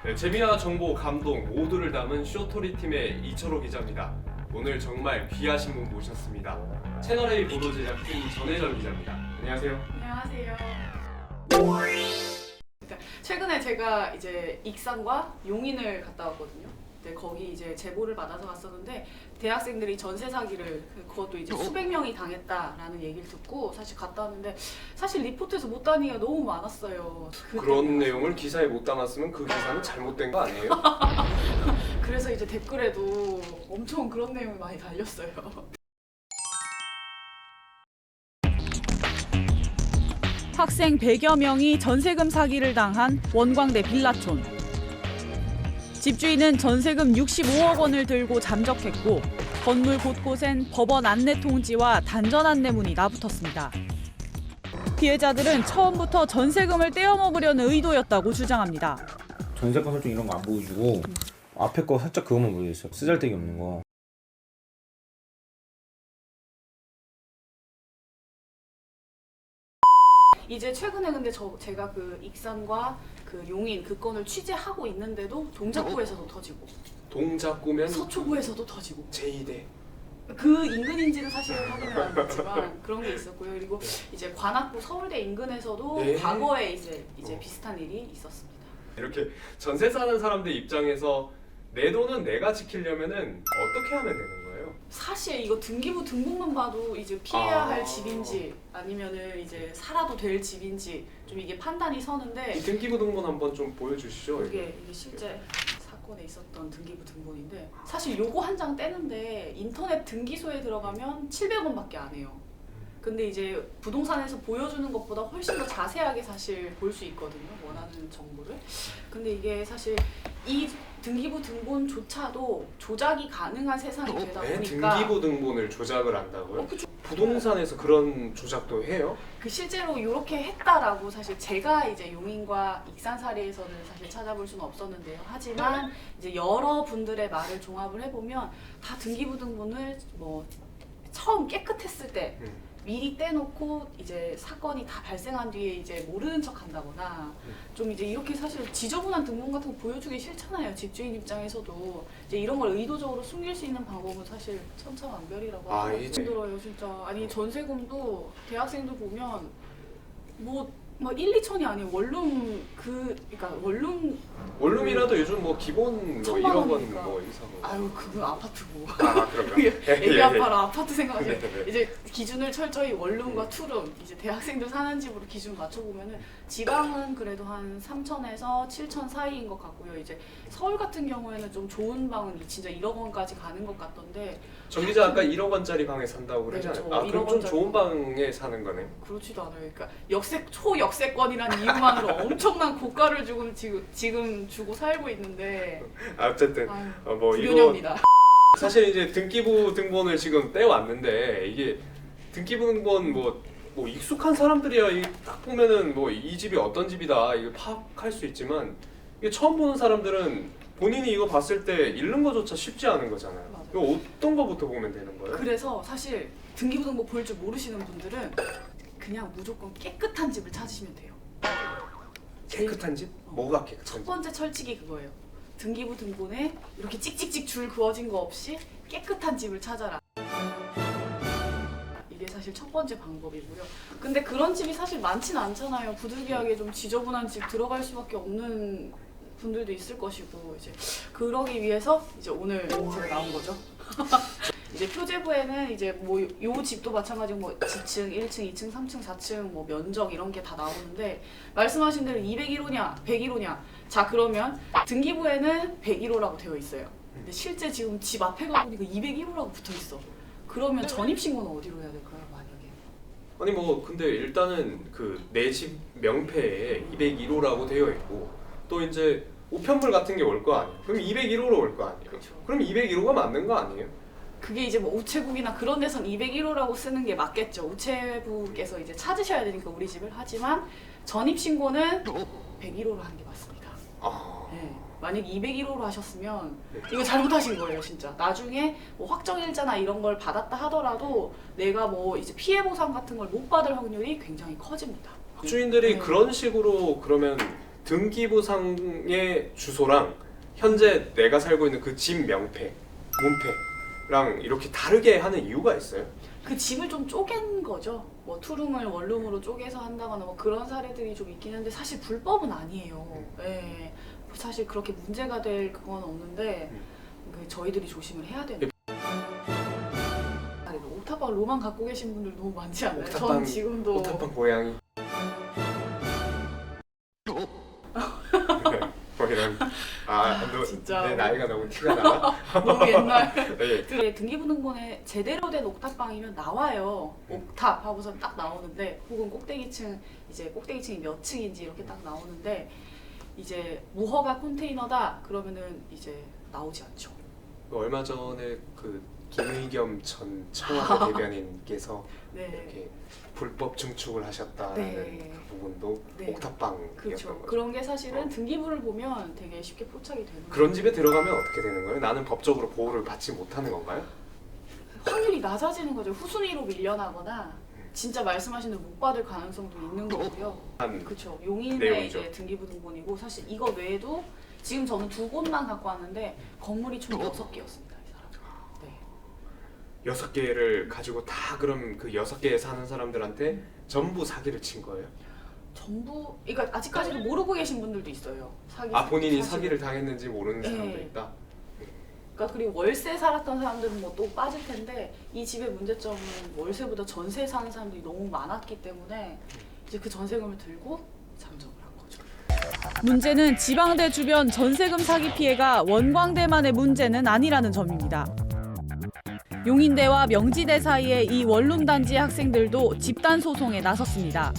네, 재미와 정보, 감동 모두를 담은 쇼토리 팀의 이철호 기자입니다. 오늘 정말 귀하신 분 모셨습니다. 채널A 보도 제작팀 전혜정 기자입니다. 안녕하세요. 안녕하세요. 최근에 제가 이제 익산과 용인을 갔다 왔거든요. 근데 거기 이제 제보를 받아서 갔었는데 대학생들이 전세 사기를 그것도 이제 수백 명이 당했다라는 얘기를 듣고 사실 갔다 왔는데 사실 리포트에서 못 다니기가 너무 많았어요. 그런 내용을 기사에 못 담았으면 그 기사는 잘못된 거 아니에요? 그래서 이제 댓글에도 엄청 그런 내용이 많이 달렸어요. 학생 100여 명이 전세금 사기를 당한 원광대 빌라촌. 집주인은 전세금 65억 원을 들고 잠적했고 건물 곳곳엔 법원 안내 통지와 단전 안내문이 나붙었습니다. 피해자들은 처음부터 전세금을 떼어먹으려는 의도였다고 주장합니다. 전세권 설정 이런 거 안 보여주고 앞에 거 살짝 그것만 보여줬어요. 쓰잘데기 없는 거. 이제 최근에 근데 제가 그 익산과 그 용인 그 건을 취재하고 있는데도 동작구에서도 터지고 동작구면 서초구에서도 터지고 제2대 그 인근인지는 사실 확인을 안 했지만 그런 게 있었고요. 그리고 이제 관악구 서울대 인근에서도 네. 과거에 이제 비슷한 일이 있었습니다. 이렇게 전세 사는 사람들 입장에서 내 돈은 내가 지키려면은 어떻게 하면 되는 거예요? 사실 이거 등기부 등본만 봐도 이제 피해야 할 아. 집인지 아니면은 이제 살아도 될 집인지 좀 이게 판단이 서는데 이 등기부 등본 한번 좀 보여주시죠. 이게 실제 사건에 있었던 등기부 등본인데 사실 요거 한 장 떼는데 인터넷 등기소에 들어가면 700원밖에 안 해요. 근데 이제 부동산에서 보여주는 것보다 훨씬 더 자세하게 사실 볼 수 있거든요. 원하는 정보를. 근데 이게 사실 이 등기부 등본조차도 조작이 가능한 세상이 되다 네, 보니까 등기부 등본을 조작을 한다고요? 그쵸. 부동산에서 그런 조작도 해요? 그 실제로 이렇게 했다라고 사실 제가 이제 용인과 익산 사례에서는 사실 찾아볼 수는 없었는데요. 하지만 이제 여러 분들의 말을 종합을 해보면 다 등기부 등본을 뭐 처음 깨끗했을 때 미리 떼놓고 이제 사건이 다 발생한 뒤에 이제 모르는 척 한다거나 좀 이제 이렇게 사실 지저분한 등본 같은 거 보여주기 싫잖아요. 집주인 입장에서도 이제 이런 걸 의도적으로 숨길 수 있는 방법은 사실 천차만별이라고 아, 하더라고요. 이제- 힘들어요 진짜. 아니 전세금도 대학생들 보면 뭐 1, 2천이 아니에요. 원룸 그러니까 원룸이라도 요즘 뭐 기본 뭐 1000만 이런 건 원이니까. 뭐 이상 뭐. 아유 그거 아파트고. 아 그런가? 애기 아파라 아파트 생각하세요. 네, 네. 이제 기준을 철저히 원룸과 투룸 이제 대학생들 사는 집으로 기준 맞춰보면은 지방은 그래도 한 3천에서 7천 사이인 것 같고요. 이제 서울 같은 경우에는 좀 좋은 방은 진짜 1억 원까지 가는 것 같던데 정 기자 아까 1억 원짜리 방에 산다고 그러지 네, 않아요? 저 아 그럼 1억 좀 원짜리 좋은 방에 사는 거네. 그렇지도 않아요. 그러니까 초역세권이라는 이유만으로 엄청난 고가를 지금 주고 살고 있는데 어쨌든 아유, 뭐 이거 불효녀입니다. 사실 이제 등기부 등본을 지금 떼왔는데 이게 등기부 등본 뭐 익숙한 사람들이야 이 딱 보면은 뭐 이 집이 어떤 집이다 이거 파악할 수 있지만 이게 처음 보는 사람들은 본인이 이거 봤을 때 읽는 거조차 쉽지 않은 거잖아요. 맞아요. 이거 어떤 거부터 보면 되는 거예요? 그래서 사실 등기부 등본 볼 줄 모르시는 분들은 그냥 무조건 깨끗한 집을 찾으시면 돼요. 깨끗한 집? 뭐가 깨끗한 첫 집? 번째 철칙이 그거예요. 등기부 등본에 이렇게 찍찍찍 줄 그어진 거 없이 깨끗한 집을 찾아라. 이게 사실 첫 번째 방법이고요. 근데 그런 집이 사실 많지는 않잖아요. 부득이하게 좀 지저분한 집 들어갈 수밖에 없는 분들도 있을 것이고 이제 그러기 위해서 이제 오늘 제가 나온 거죠. 이제 표제부에는 이제 뭐 요 집도 마찬가지고 뭐 지층, 1층, 2층, 3층, 4층 뭐 면적 이런 게 다 나오는데 말씀하신 대로 201호냐, 101호냐. 자 그러면 등기부에는 101호라고 되어 있어요. 근데 실제 지금 집 앞에 가보니까 201호라고 붙어 있어. 그러면 전입신고는 어디로 해야 될까요, 만약에? 아니 뭐 근데 일단은 그 내 집 명패에 201호라고 되어 있고 또 이제 우편물 같은 게 올 거 아니에요. 그럼 201호로 올 거 아니에요. 그렇죠. 그럼 201호가 맞는 거 아니에요? 그게 이제 뭐 우체국이나 그런 데선 201호라고 쓰는 게 맞겠죠. 우체국에서 이제 찾으셔야 되니까 우리 집을. 하지만 전입신고는 101호로 하는 게 맞습니다. 아. 네. 만약 201호로 하셨으면 네. 이거 잘못하신 거예요, 진짜. 나중에 뭐 확정일자나 이런 걸 받았다 하더라도 내가 뭐 이제 피해 보상 같은 걸 못 받을 확률이 굉장히 커집니다. 주인들이 네. 그런 식으로 그러면 등기부상의 주소랑 현재 내가 살고 있는 그 집 명패, 문패랑 이렇게 다르게 하는 이유가 있어요? 그 집을 좀 쪼갠 거죠. 뭐 투룸을 원룸으로 쪼개서 한다거나 뭐 그런 사례들이 좀 있긴 한데 사실 불법은 아니에요. 예. 사실 그렇게 문제가 될 그건 없는데 그 저희들이 조심을 해야 되는. 옥탑방 로망 갖고 계신 분들 너무 많지 않나요? 전 지금도 옥탑방 고양이. 뭐 이런. 너 진짜. 내 나이가 너무 티가 나. 너무 옛날. 네. 등기부등본에 제대로 된 옥탑방이면 나와요. 옥탑 하고서 딱 나오는데 혹은 꼭대기층 이제 꼭대기층이 몇 층인지 이렇게 딱 나오는데 이제 무허가 컨테이너다 그러면은 이제 나오지 않죠. 얼마 전에 그 김의겸 전 청와대 대변인께서 네. 이렇게 불법 증축을 하셨다는 네. 그 부분도 네. 옥탑방이었던 그렇죠. 거죠. 그런 게 사실은 등기부를 보면 되게 쉽게 포착이 되는 그런 집에 들어가면 어떻게 되는 거예요? 나는 법적으로 보호를 받지 못하는 건가요? 확률이 낮아지는 거죠. 후순위로 밀려나거나 진짜 말씀하시는 못 받을 가능성도 있는 거고요. 한 그렇죠. 용인의 내용이죠. 이제 등기부등본이고 사실 이거 외에도 지금 저는 2곳만 갖고 왔는데 건물이 총 6개였습니다. 이 사람. 네. 6개를 가지고 다 그럼 그 6개에 사는 사람들한테 전부 사기를 친 거예요? 전부 그러니까 아직까지도 모르고 계신 분들도 있어요. 본인이 사실. 사기를 당했는지 모르는 네. 사람도 있다? 그러니까 그리고 월세 살았던 사람들은 뭐 또 빠질 텐데 이 집의 문제점은 월세보다 전세 사는 사람들이 너무 많았기 때문에 이제 그 전세금을 들고 잠적을 한 거죠. 문제는 지방대 주변 전세금 사기 피해가 원광대만의 문제는 아니라는 점입니다. 용인대와 명지대 사이의 이 원룸 단지의 학생들도 집단 소송에 나섰습니다.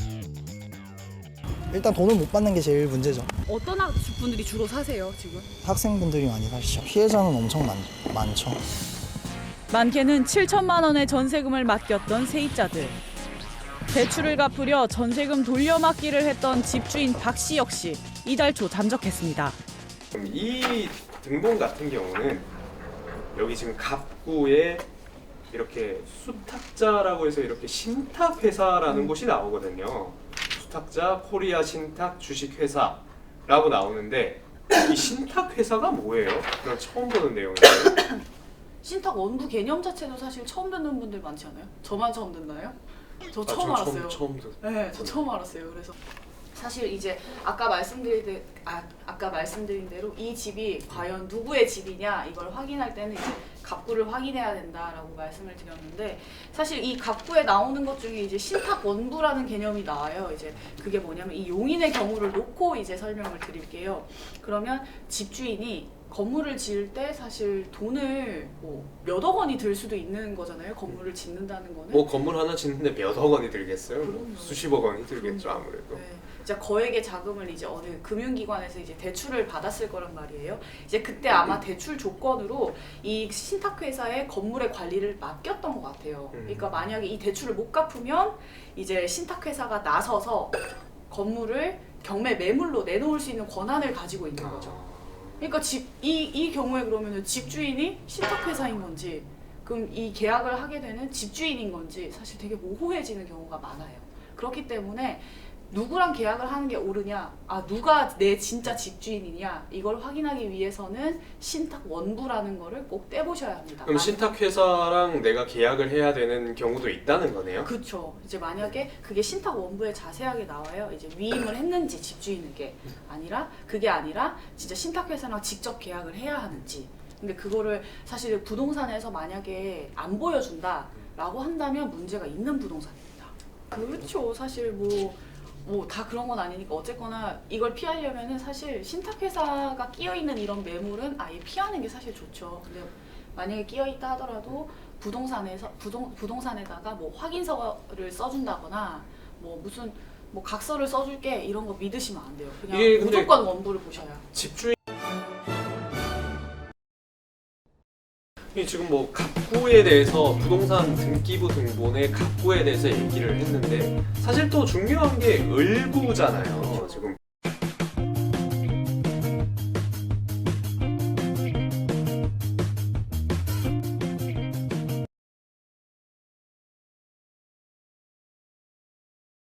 일단 돈을 못 받는 게 제일 문제죠. 어떤 분들이 주로 사세요, 지금? 학생분들이 많이 사시죠. 피해자는 엄청 많죠. 많게는 7천만 원의 전세금을 맡겼던 세입자들. 대출을 갚으려 전세금 돌려막기를 했던 집주인 박 씨 역시 이달 초 잠적했습니다. 그럼 이 등본 같은 경우는 여기 지금 갑구에 이렇게 수탁자라고 해서 이렇게 신탁회사라는 곳이 나오거든요. 수탁자 코리아 신탁 주식회사라고 나오는데 이 신탁회사가 뭐예요? 난 처음 보는 내용이에요. 신탁 원부 개념 자체도 사실 처음 듣는 분들 많지 않아요? 저만 처음 듣나요? 저 처음 알았어요. 처음 듣. 네, 저 처음 알았어요. 그래서 사실 이제 아까 말씀드린 대로 이 집이 과연 누구의 집이냐 이걸 확인할 때는 이제 갑구를 확인해야 된다라고 말씀을 드렸는데 사실 이 갑구에 나오는 것 중에 이제 신탁 원부라는 개념이 나와요. 이제 그게 뭐냐면 이 용인의 경우를 놓고 이제 설명을 드릴게요. 그러면 집주인이 건물을 지을 때 사실 돈을 뭐 몇억 원이 들 수도 있는 거잖아요. 건물을 짓는다는 거는. 뭐 건물 하나 짓는데 몇억 원이 들겠어요? 그럼요. 수십억 원이 들겠죠 아무래도. 네. 이제 거액의 자금을 이제 어느 금융기관에서 이제 대출을 받았을 거란 말이에요. 이제 그때 아마 대출 조건으로 이 신탁회사에 건물의 관리를 맡겼던 것 같아요. 그러니까 만약에 이 대출을 못 갚으면 이제 신탁회사가 나서서 건물을 경매 매물로 내놓을 수 있는 권한을 가지고 있는 거죠. 그러니까 이 경우에 그러면은 집주인이 신탁회사인 건지 그럼 이 계약을 하게 되는 집주인인 건지 사실 되게 모호해지는 경우가 많아요. 그렇기 때문에 누구랑 계약을 하는 게 옳으냐, 누가 내 진짜 집주인이냐 이걸 확인하기 위해서는 신탁 원부라는 거를 꼭 떼보셔야 합니다. 그럼 신탁회사랑 내가 계약을 해야 되는 경우도 있다는 거네요? 그렇죠. 이제 만약에 그게 신탁 원부에 자세하게 나와요. 이제 위임을 했는지 집주인에게 그게 아니라 진짜 신탁회사랑 직접 계약을 해야 하는지. 근데 그거를 사실 부동산에서 만약에 안 보여준다라고 한다면 문제가 있는 부동산입니다. 그렇죠. 사실 뭐 다 그런 건 아니니까 어쨌거나 이걸 피하려면은 사실 신탁회사가 끼어있는 이런 매물은 아예 피하는 게 사실 좋죠. 근데 만약에 끼어있다 하더라도 부동산에다가 뭐 확인서를 써준다거나 뭐 무슨 뭐 각서를 써줄게 이런 거 믿으시면 안 돼요. 그냥 이게 근데 무조건 원부를 보셔야. 집주인 지금 뭐 갑구에 대해서 부동산 등기부 등본의 갑구에 대해서 얘기를 했는데 사실 또 중요한 게 을구잖아요. 지금